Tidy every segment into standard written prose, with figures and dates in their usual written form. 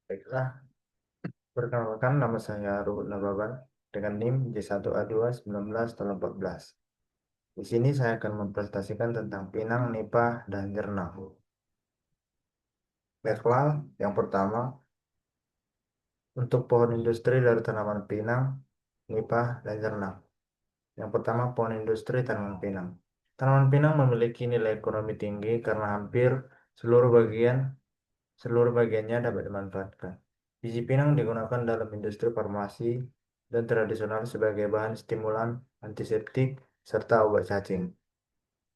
Baiklah, perkenalkan nama saya Ruhut Nababan dengan NIM J1A2 19/14. Di sini saya akan mempresentasikan tentang pinang, nipah, dan jernah. Baiklah, yang pertama, untuk pohon industri dari tanaman pinang, nipah, dan jernah. Yang pertama, pohon industri tanaman pinang. Tanaman pinang memiliki nilai ekonomi tinggi karena hampir seluruh bagian seluruh bagiannya dapat dimanfaatkan. Biji pinang digunakan dalam industri farmasi dan tradisional sebagai bahan stimulan, antiseptik, serta obat cacing.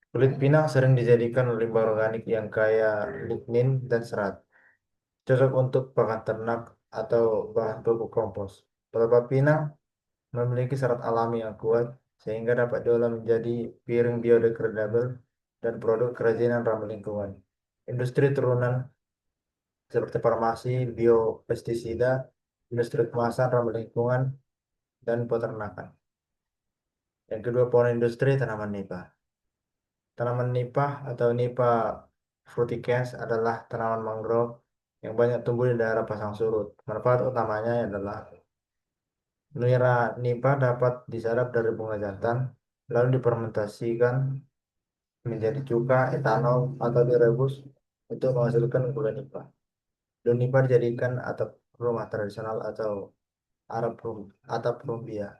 Kulit pinang sering dijadikan limbah organik yang kaya lignin dan serat, cocok untuk pakan ternak atau bahan pupuk kompos. Pelepah pinang memiliki serat alami yang kuat sehingga dapat diolah menjadi piring biodegradable dan produk kerajinan ramah lingkungan. Industri turunan seperti farmasi, biopestisida, industri kemasan, ramah lingkungan, dan peternakan. Yang kedua, pohon industri tanaman nipah. Tanaman nipah atau Nipah fruticans adalah tanaman mangrove yang banyak tumbuh di daerah pasang surut. Manfaat utamanya adalah nira nipah dapat disadap dari bunga jantan, lalu difermentasikan menjadi cuka, etanol, atau direbus untuk menghasilkan gula nipah. Daun nipah dijadikan atap rumah tradisional atau atap rumbia.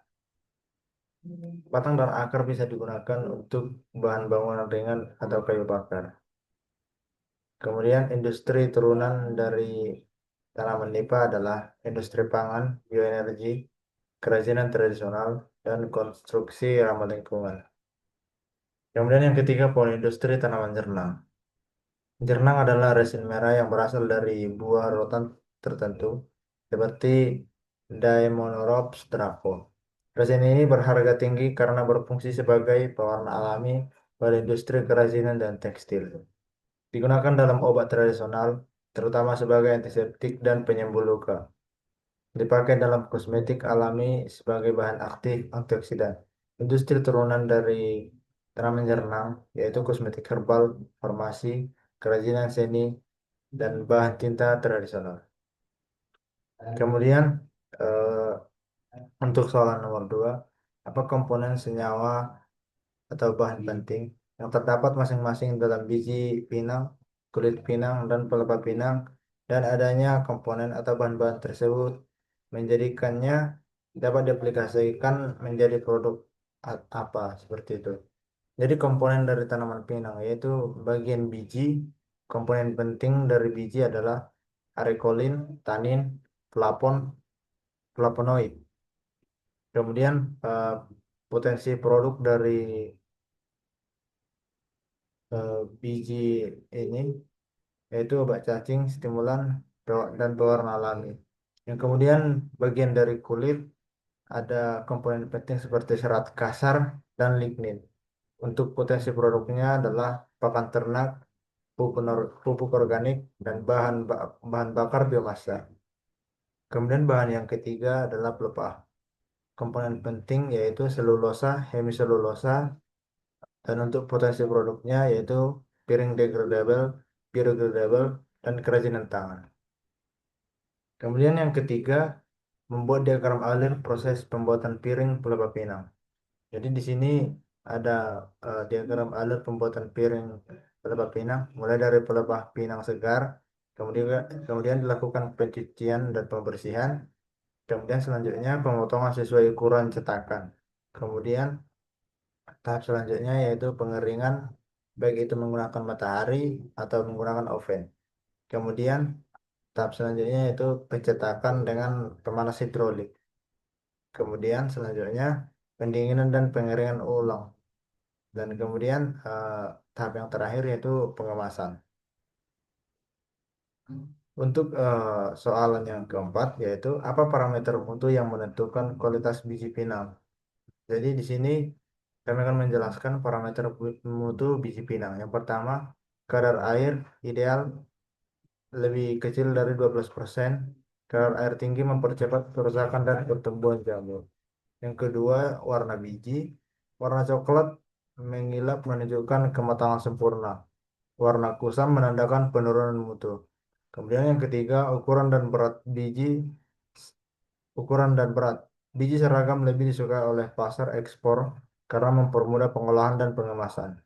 Batang dan akar bisa digunakan untuk bahan bangunan ringan atau kayu bakar. Kemudian industri turunan dari tanaman nipah adalah industri pangan, bioenergi, kerajinan tradisional, dan konstruksi ramah lingkungan. Kemudian yang ketiga, pohon industri tanaman jernang. Jernang adalah resin merah yang berasal dari buah rotan tertentu, seperti Daemonoropis draco. Resin ini berharga tinggi karena berfungsi sebagai pewarna alami pada industri kerajinan dan tekstil. Digunakan dalam obat tradisional, terutama sebagai antiseptik dan penyembuh luka. Dipakai dalam kosmetik alami sebagai bahan aktif antioksidan. Industri turunan dari tanaman jernang, yaitu kosmetik herbal, farmasi, kerajinan seni, dan bahan tinta tradisional. Kemudian, eh, untuk soalan nomor 2, apa komponen senyawa atau bahan penting yang terdapat masing-masing dalam biji pinang, kulit pinang, dan pelepah pinang, dan adanya komponen atau bahan-bahan tersebut menjadikannya dapat diaplikasikan menjadi produk apa seperti itu. Jadi komponen dari tanaman pinang yaitu bagian biji, komponen penting dari biji adalah arekolin, tanin, flavon, flavonoid. Kemudian eh, potensi produk dari biji ini yaitu obat cacing, stimulan, dan pewarna alami. Yang kemudian bagian dari kulit ada komponen penting seperti serat kasar dan lignin. Untuk potensi produknya adalah pakan ternak, pupuk organik, dan bahan bakar biomasa. Kemudian bahan yang ketiga adalah pelepah. Komponen penting yaitu selulosa, hemiselulosa, dan untuk potensi produknya yaitu piring degradable, biodegradable, dan kerajinan tangan. Kemudian yang ketiga, membuat diagram alir proses pembuatan piring pelepah pinang. Jadi di sini ada diagram alur pembuatan piring pelepah pinang, mulai dari pelepah pinang segar, kemudian kemudian dilakukan pencucian dan pembersihan, kemudian selanjutnya pemotongan sesuai ukuran cetakan. Kemudian tahap selanjutnya yaitu pengeringan, baik itu menggunakan matahari atau menggunakan oven. Kemudian tahap selanjutnya yaitu pencetakan dengan pemanas hidrolik. Kemudian selanjutnya pendinginan dan pengeringan ulang. Dan kemudian tahap yang terakhir yaitu pengemasan. Untuk soalan yang keempat yaitu apa parameter mutu yang menentukan kualitas biji pinang. Jadi di sini kami akan menjelaskan parameter mutu biji pinang. Yang pertama, kadar air ideal lebih kecil dari 12%. Kadar air tinggi mempercepat kerusakan dan pertumbuhan jamur. Yang kedua, warna biji. Warna coklat mengilap menunjukkan kematangan sempurna. Warna kusam menandakan penurunan mutu. Kemudian yang ketiga, ukuran dan berat biji. Ukuran dan berat. Biji seragam lebih disukai oleh pasar ekspor karena mempermudah pengolahan dan pengemasan.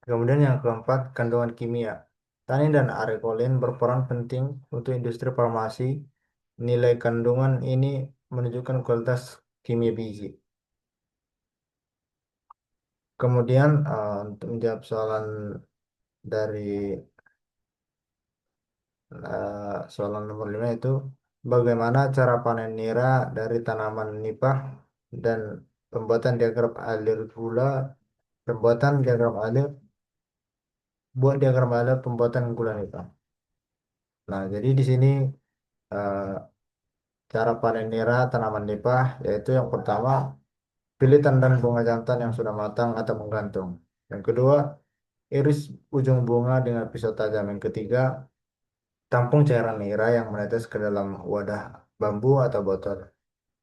Kemudian yang keempat, kandungan kimia. Tanin dan arekolin berperan penting untuk industri farmasi. Nilai kandungan ini menunjukkan kualitas kimia biji. Kemudian untuk menjawab soalan dari soalan nomor 5 itu bagaimana cara panen nira dari tanaman nipah dan pembuatan diagram alir gula, pembuatan diagram alir, buat diagram alir pembuatan gula nipah. Nah, jadi di sini eh, cara panen nira tanaman nipah yaitu yang pertama pilih tandan bunga jantan yang sudah matang atau menggantung. Yang kedua, iris ujung bunga dengan pisau tajam. Yang ketiga, tampung cairan nira yang menetes ke dalam wadah bambu atau botol.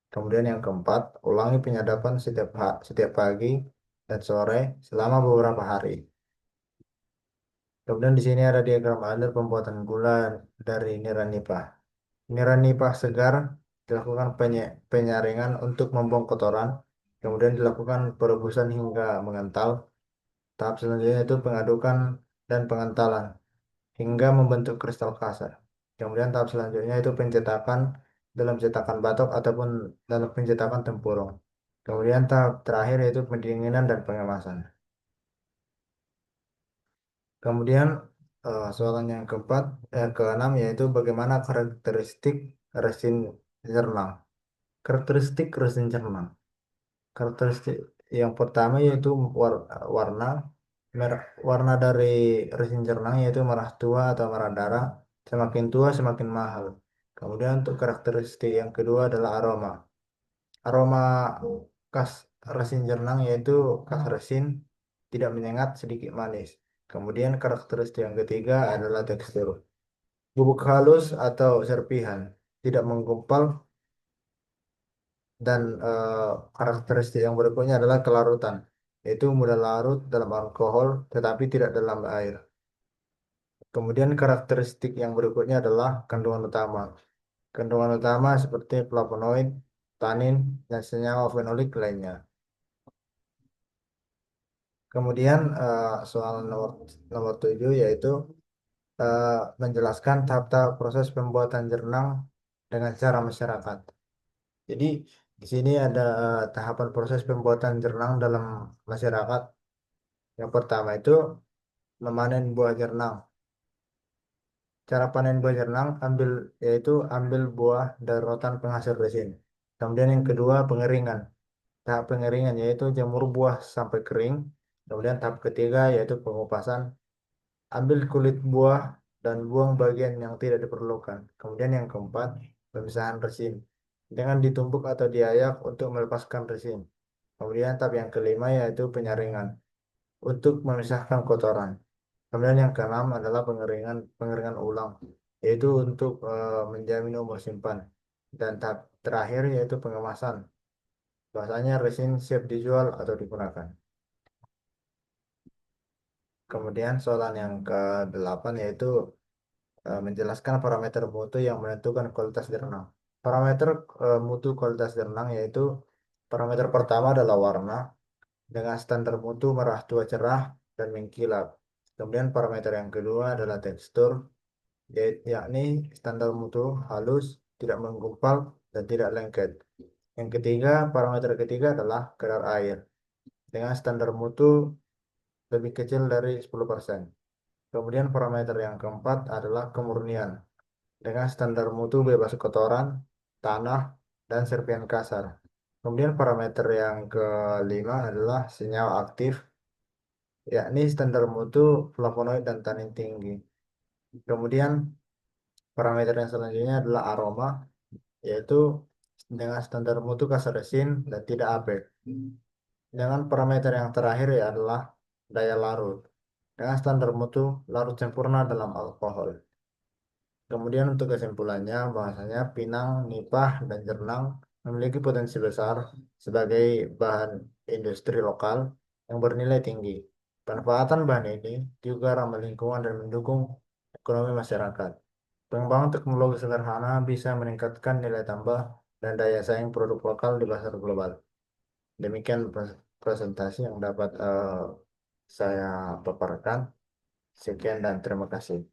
Kemudian yang keempat, ulangi penyadapan setiap pagi dan sore selama beberapa hari. Kemudian di sini ada diagram alur pembuatan gula dari nira nipah. Nira nipah segar dilakukan penyaringan untuk membuang kotoran, kemudian dilakukan perebusan hingga mengental. Tahap selanjutnya itu pengadukan dan pengentalan hingga membentuk kristal kasar. Kemudian tahap selanjutnya itu pencetakan dalam cetakan batok ataupun dalam pencetakan tempurung. Kemudian tahap terakhir yaitu pendinginan dan pengemasan. Kemudian soalan yang keenam yaitu bagaimana karakteristik resin jernang. Karakteristik resin jernang. Karakteristik yang pertama yaitu warna warna dari resin jernang yaitu merah tua atau merah darah. Semakin tua semakin mahal. Kemudian untuk karakteristik yang kedua adalah aroma. Aroma khas resin jernang yaitu khas resin tidak menyengat sedikit manis. Kemudian karakteristik yang ketiga adalah tekstur. Bubuk halus atau serpihan, tidak menggumpal dan karakteristik yang berikutnya adalah kelarutan, yaitu mudah larut dalam alkohol tetapi tidak dalam air. Kemudian karakteristik yang berikutnya adalah kandungan utama. Kandungan utama seperti flavonoid, tanin, dan senyawa fenolik lainnya. Kemudian soal nomor 7 yaitu eh, menjelaskan tahap-tahap proses pembuatan jernang dengan cara masyarakat. Jadi di sini ada tahapan proses pembuatan jernang dalam masyarakat. Yang pertama itu memanen buah jernang. Cara panen buah jernang yaitu ambil buah dari rotan penghasil resin. Kemudian yang kedua pengeringan. Tahap pengeringan yaitu jemur buah sampai kering. Kemudian tahap ketiga yaitu pengupasan. Ambil kulit buah dan buang bagian yang tidak diperlukan. Kemudian yang keempat, pemisahan resin. Dengan ditumbuk atau diayak untuk melepaskan resin. Kemudian tahap yang kelima yaitu penyaringan untuk memisahkan kotoran. Kemudian yang keenam adalah pengeringan ulang, yaitu untuk menjamin umur simpan. Dan tahap terakhir yaitu pengemasan. Bahasanya resin siap dijual atau digunakan. Kemudian soalan yang ke-8 yaitu menjelaskan parameter mutu yang menentukan kualitas renang. Parameter mutu kualitas renang yaitu parameter pertama adalah warna dengan standar mutu merah tua cerah dan mengkilap. Kemudian parameter yang kedua adalah tekstur, yakni standar mutu halus, tidak menggumpal, dan tidak lengket. Yang ketiga, parameter ketiga adalah kadar air dengan standar mutu lebih kecil dari 10%. Kemudian parameter yang keempat adalah kemurnian dengan standar mutu bebas kotoran, tanah, dan serpihan kasar. Kemudian parameter yang kelima adalah senyawa aktif, yakni standar mutu flavonoid dan tanin tinggi. Kemudian parameter yang selanjutnya adalah aroma, yaitu dengan standar mutu kasar resin dan tidak apek. Dengan parameter yang terakhir ya adalah daya larut, dengan standar mutu larut sempurna dalam alkohol. Kemudian untuk kesimpulannya, bahasanya pinang, nipah, dan jernang memiliki potensi besar sebagai bahan industri lokal yang bernilai tinggi. Pemanfaatan bahan ini juga ramah lingkungan dan mendukung ekonomi masyarakat. Pengembangan teknologi sederhana bisa meningkatkan nilai tambah dan daya saing produk lokal di pasar global. Demikian presentasi yang dapat saya paparkan. Sekian dan terima kasih.